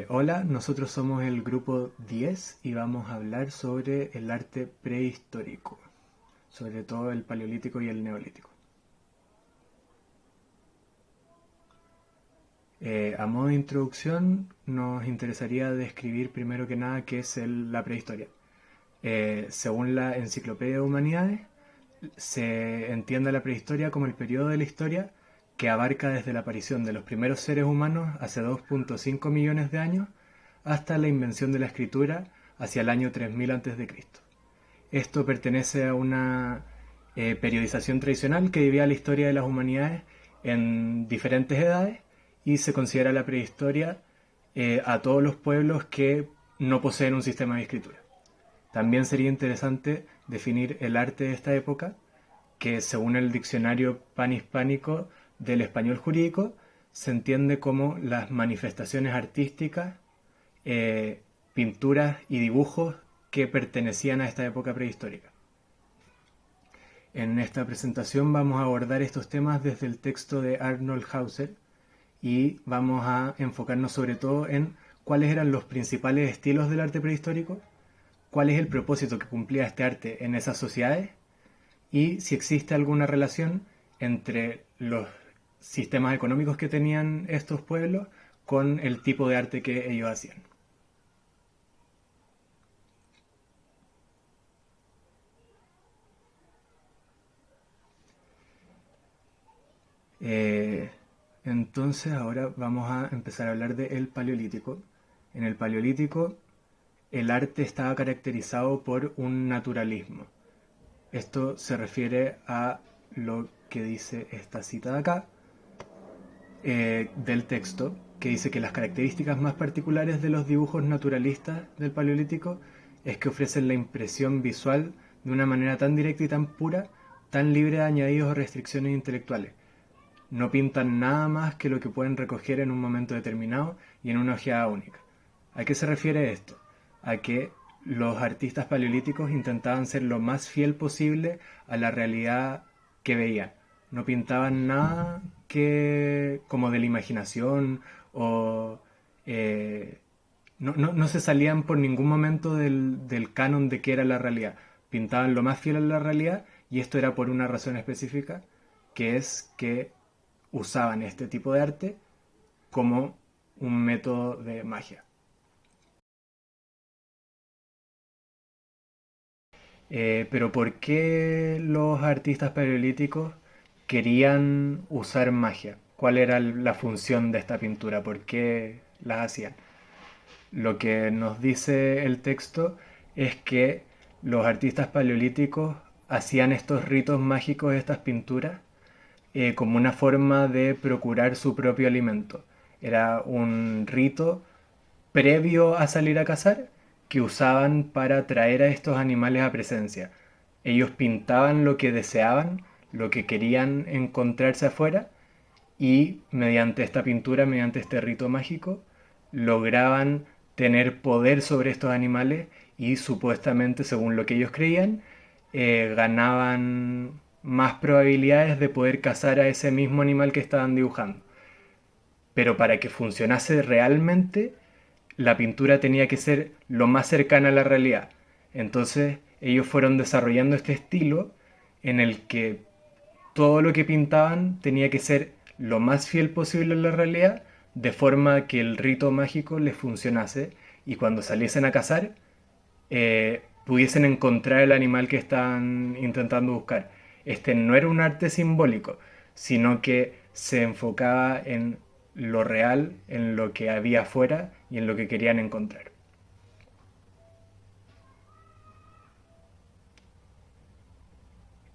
Hola, nosotros somos el grupo 10 y vamos a hablar sobre el arte prehistórico, sobre todo el paleolítico y el neolítico. A modo de introducción, nos interesaría describir primero que nada qué es la prehistoria. Según la Enciclopedia de Humanidades, se entiende la prehistoria como el periodo de la historia que abarca desde la aparición de los primeros seres humanos hace 2,5 millones de años hasta la invención de la escritura hacia el año 3000 a.C. Esto pertenece a una periodización tradicional que dividía la historia de las humanidades en diferentes edades y se considera la prehistoria a todos los pueblos que no poseen un sistema de escritura. También sería interesante definir el arte de esta época, que según el diccionario panhispánico del español jurídico, se entiende como las manifestaciones artísticas, pinturas y dibujos que pertenecían a esta época prehistórica. En esta presentación vamos a abordar estos temas desde el texto de Arnold Hauser y vamos a enfocarnos sobre todo en cuáles eran los principales estilos del arte prehistórico, cuál es el propósito que cumplía este arte en esas sociedades y si existe alguna relación entre los sistemas económicos que tenían estos pueblos con el tipo de arte que ellos hacían. Eh, entonces ahora vamos a empezar a hablar del Paleolítico. En el Paleolítico el arte estaba caracterizado por un naturalismo. Esto se refiere a lo que dice esta cita de acá, del texto, que dice que las características más particulares de los dibujos naturalistas del Paleolítico es que ofrecen la impresión visual de una manera tan directa y tan pura, tan libre de añadidos o restricciones intelectuales. No pintan nada más que lo que pueden recoger en un momento determinado y en una ojeada única. ¿A qué se refiere esto? A que los artistas paleolíticos intentaban ser lo más fiel posible a la realidad que veían. No pintaban nada que como de la imaginación o no se salían por ningún momento del canon de qué era la realidad. Pintaban lo más fiel a la realidad y esto era por una razón específica, que es que usaban este tipo de arte como un método de magia. Pero ¿por qué los artistas paleolíticos querían usar magia? ¿Cuál era la función de esta pintura? ¿Por qué las hacían? Lo que nos dice el texto es que los artistas paleolíticos hacían estos ritos mágicos, estas pinturas, como una forma de procurar su propio alimento. Era un rito previo a salir a cazar que usaban para traer a estos animales a presencia. Ellos pintaban lo que deseaban, lo que querían encontrarse afuera y mediante esta pintura, mediante este rito mágico, lograban tener poder sobre estos animales y supuestamente, según lo que ellos creían, ganaban más probabilidades de poder cazar a ese mismo animal que estaban dibujando. Pero para que funcionase realmente, la pintura tenía que ser lo más cercana a la realidad. Entonces ellos fueron desarrollando este estilo en el que todo lo que pintaban tenía que ser lo más fiel posible a la realidad, de forma que el rito mágico les funcionase y cuando saliesen a cazar pudiesen encontrar el animal que estaban intentando buscar. Este no era un arte simbólico, sino que se enfocaba en lo real, en lo que había afuera y en lo que querían encontrar.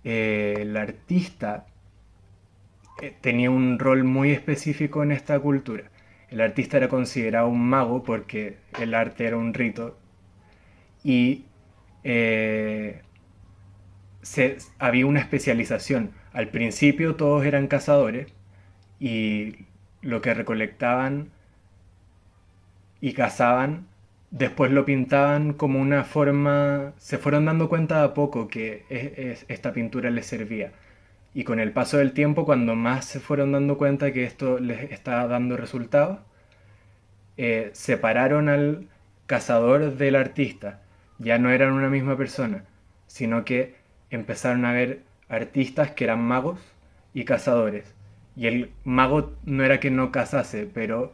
El artista tenía un rol muy específico en esta cultura. El artista era considerado un mago porque el arte era un rito y eh, había una especialización. Al principio todos eran cazadores y lo que recolectaban y cazaban, después lo pintaban como una forma, se fueron dando cuenta de a poco que esta pintura les servía. Y con el paso del tiempo, cuando más se fueron dando cuenta que esto les estaba dando resultados, separaron al cazador del artista. Ya no eran una misma persona, sino que empezaron a ver artistas que eran magos y cazadores. Y el mago no era que no cazase, pero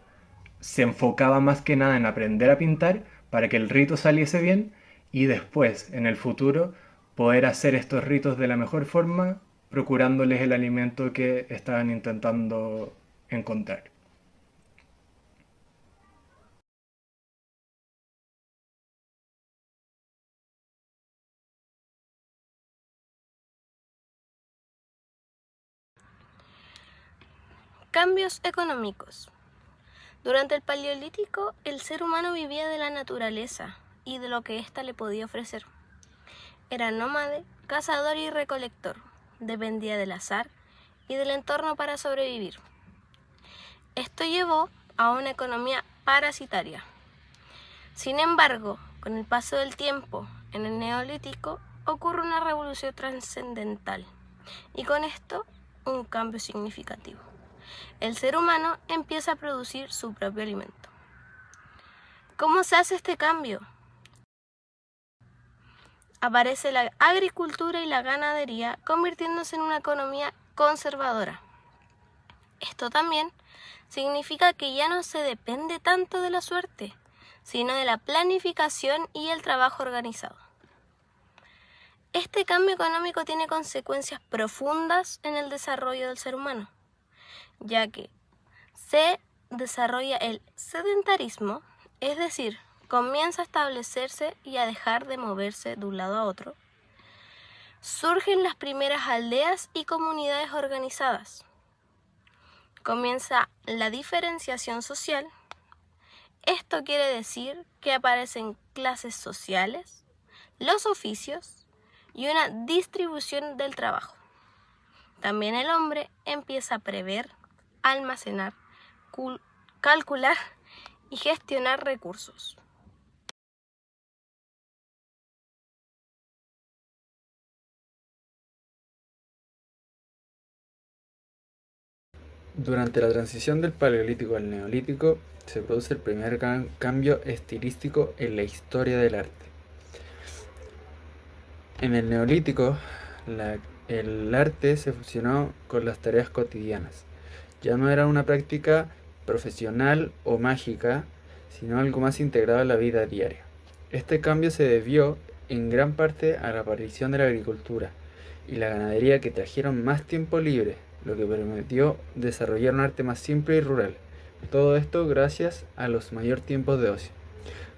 se enfocaba más que nada en aprender a pintar para que el rito saliese bien y después, en el futuro, poder hacer estos ritos de la mejor forma, procurándoles el alimento que estaban intentando encontrar. Cambios económicos. Durante el Paleolítico, el ser humano vivía de la naturaleza y de lo que ésta le podía ofrecer. Era nómade, cazador y recolector. Dependía del azar y del entorno para sobrevivir. Esto llevó a una economía parasitaria. Sin embargo, con el paso del tiempo, en el Neolítico ocurre una revolución trascendental y con esto un cambio significativo. El ser humano empieza a producir su propio alimento. ¿Cómo se hace este cambio? Aparece la agricultura y la ganadería convirtiéndose en una economía conservadora. Esto también significa que ya no se depende tanto de la suerte, sino de la planificación y el trabajo organizado. Este cambio económico tiene consecuencias profundas en el desarrollo del ser humano, ya que se desarrolla el sedentarismo, es decir, comienza a establecerse y a dejar de moverse de un lado a otro. Surgen las primeras aldeas y comunidades organizadas. Comienza la diferenciación social. Esto quiere decir que aparecen clases sociales, los oficios y una distribución del trabajo. También el hombre empieza a prever, almacenar, calcular y gestionar recursos. Durante la transición del Paleolítico al Neolítico se produce el primer cambio estilístico en la historia del arte. En el Neolítico, el arte se fusionó con las tareas cotidianas. Ya no era una práctica profesional o mágica, sino algo más integrado a la vida diaria. Este cambio se debió en gran parte a la aparición de la agricultura y la ganadería, que trajeron más tiempo libre, lo que permitió desarrollar un arte más simple y rural. Todo esto gracias a los mayor tiempos de ocio.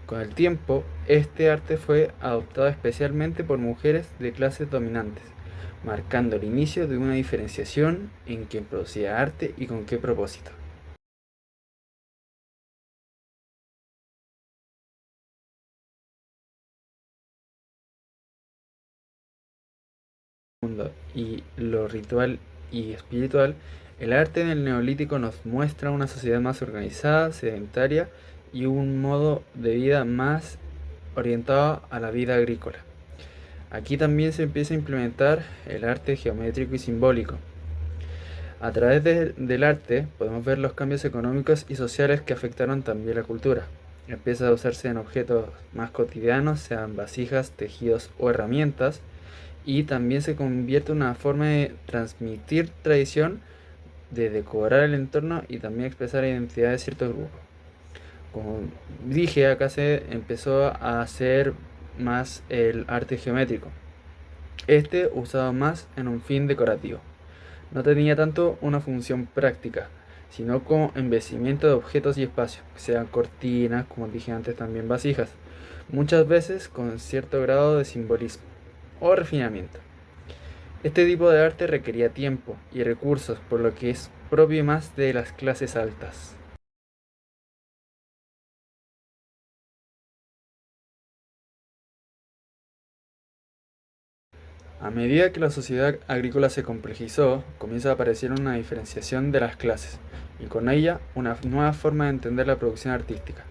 Con el tiempo, este arte fue adoptado especialmente por mujeres de clases dominantes, marcando el inicio de una diferenciación en quién producía arte y con qué propósito. Y lo ritual y espiritual, el arte en el Neolítico nos muestra una sociedad más organizada, sedentaria y un modo de vida más orientado a la vida agrícola. Aquí también se empieza a implementar el arte geométrico y simbólico. A través del arte podemos ver los cambios económicos y sociales que afectaron también la cultura. Empieza a usarse en objetos más cotidianos, sean vasijas, tejidos o herramientas, y también se convierte en una forma de transmitir tradición, de decorar el entorno y también expresar la identidad de ciertos grupos. Como dije, acá se empezó a hacer más el arte geométrico. Este usado más en un fin decorativo. No tenía tanto una función práctica, sino como embellecimiento de objetos y espacios, sean cortinas, como dije antes, también vasijas, muchas veces con cierto grado de simbolismo o refinamiento. Este tipo de arte requería tiempo y recursos, por lo que es propio más de las clases altas. A medida que la sociedad agrícola se complejizó, comienza a aparecer una diferenciación de las clases, y con ella una nueva forma de entender la producción artística.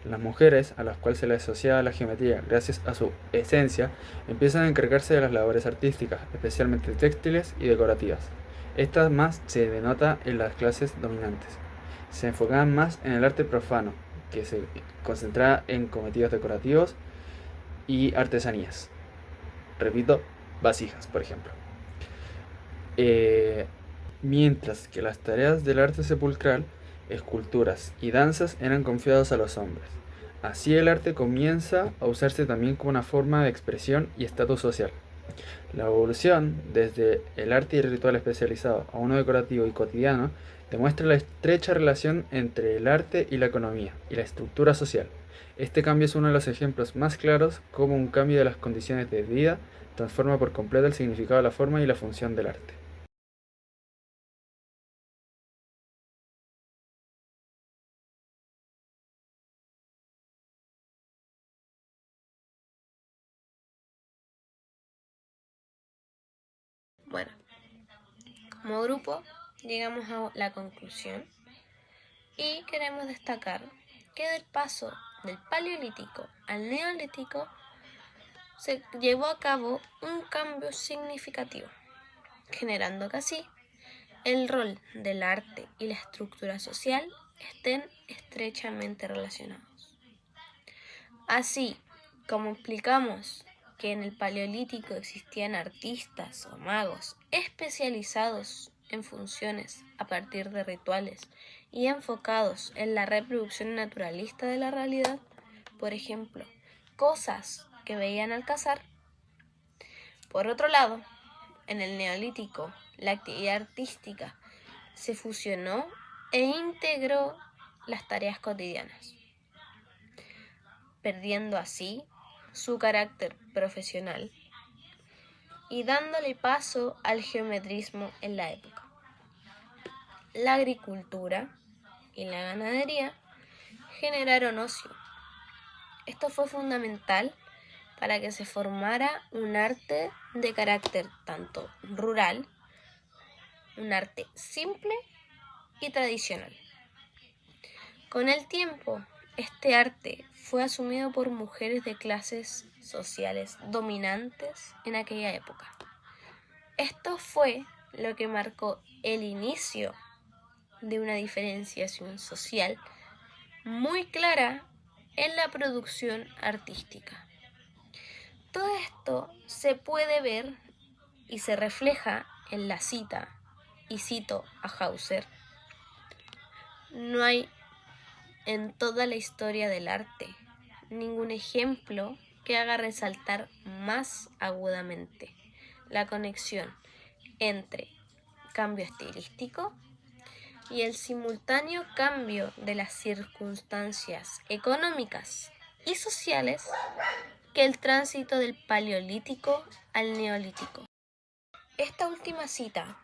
Las mujeres, a las cuales se les asociaba la geometría gracias a su esencia, empiezan a encargarse de las labores artísticas, especialmente textiles y decorativas. Estas más se denota en las clases dominantes. Se enfocaban más en el arte profano, que se concentraba en cometidos decorativos y artesanías. Repito, vasijas, por ejemplo. Eh, Mientras que las tareas del arte sepulcral, esculturas y danzas eran confiadas a los hombres. Así el arte comienza a usarse también como una forma de expresión y estatus social. La evolución desde el arte y el ritual especializado a uno decorativo y cotidiano demuestra la estrecha relación entre el arte y la economía y la estructura social. Este cambio es uno de los ejemplos más claros cómo un cambio de las condiciones de vida transforma por completo el significado de la forma y la función del arte. Bueno, como grupo llegamos a la conclusión y queremos destacar que del paso del Paleolítico al Neolítico se llevó a cabo un cambio significativo, generando que así el rol del arte y la estructura social estén estrechamente relacionados. Así como explicamos que en el Paleolítico existían artistas o magos especializados en funciones a partir de rituales y enfocados en la reproducción naturalista de la realidad, por ejemplo, cosas que veían al cazar. Por otro lado, en el Neolítico, la actividad artística se fusionó e integró las tareas cotidianas, perdiendo así su carácter profesional y dándole paso al geometrismo en la época. La agricultura y la ganadería generaron ocio. Esto fue fundamental para que se formara un arte de carácter tanto rural, un arte simple y tradicional. Con el tiempo, este arte fue asumido por mujeres de clases sociales dominantes en aquella época. Esto fue lo que marcó el inicio de una diferenciación social muy clara en la producción artística. Todo esto se puede ver y se refleja en la cita, y cito a Hauser: no hay en toda la historia del arte ningún ejemplo que haga resaltar más agudamente la conexión entre cambio estilístico y el simultáneo cambio de las circunstancias económicas y sociales que el tránsito del Paleolítico al Neolítico. Esta última cita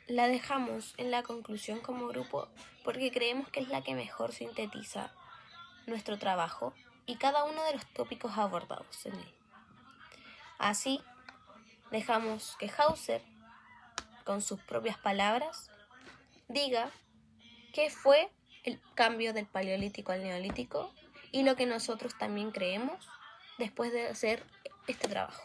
la dejamos en la conclusión como grupo porque creemos que es la que mejor sintetiza nuestro trabajo y cada uno de los tópicos abordados en él. Así, dejamos que Hauser, con sus propias palabras, diga qué fue el cambio del Paleolítico al Neolítico y lo que nosotros también creemos después de hacer este trabajo.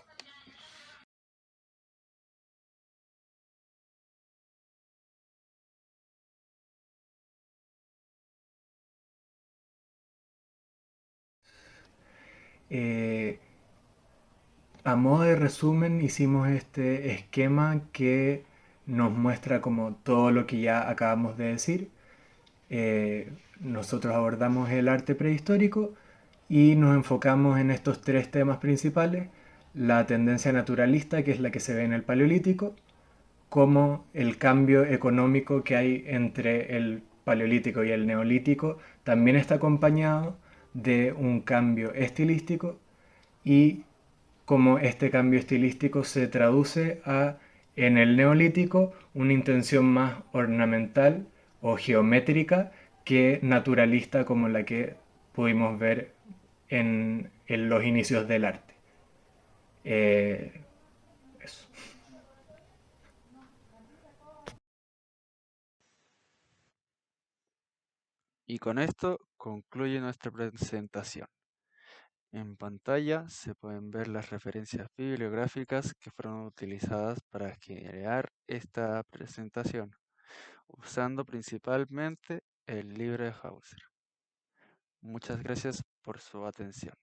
Eh, a modo de resumen hicimos este esquema que nos muestra como todo lo que ya acabamos de decir. Nosotros abordamos el arte prehistórico y nos enfocamos en estos tres temas principales: la tendencia naturalista, que es la que se ve en el Paleolítico, como el cambio económico que hay entre el Paleolítico y el Neolítico también está acompañado de un cambio estilístico, y cómo este cambio estilístico se traduce en el Neolítico, una intención más ornamental o geométrica que naturalista, como la que pudimos ver en los inicios del arte. Eso. Y con esto concluye nuestra presentación. En pantalla se pueden ver las referencias bibliográficas que fueron utilizadas para crear esta presentación, usando principalmente el libro de Hauser. Muchas gracias por su atención.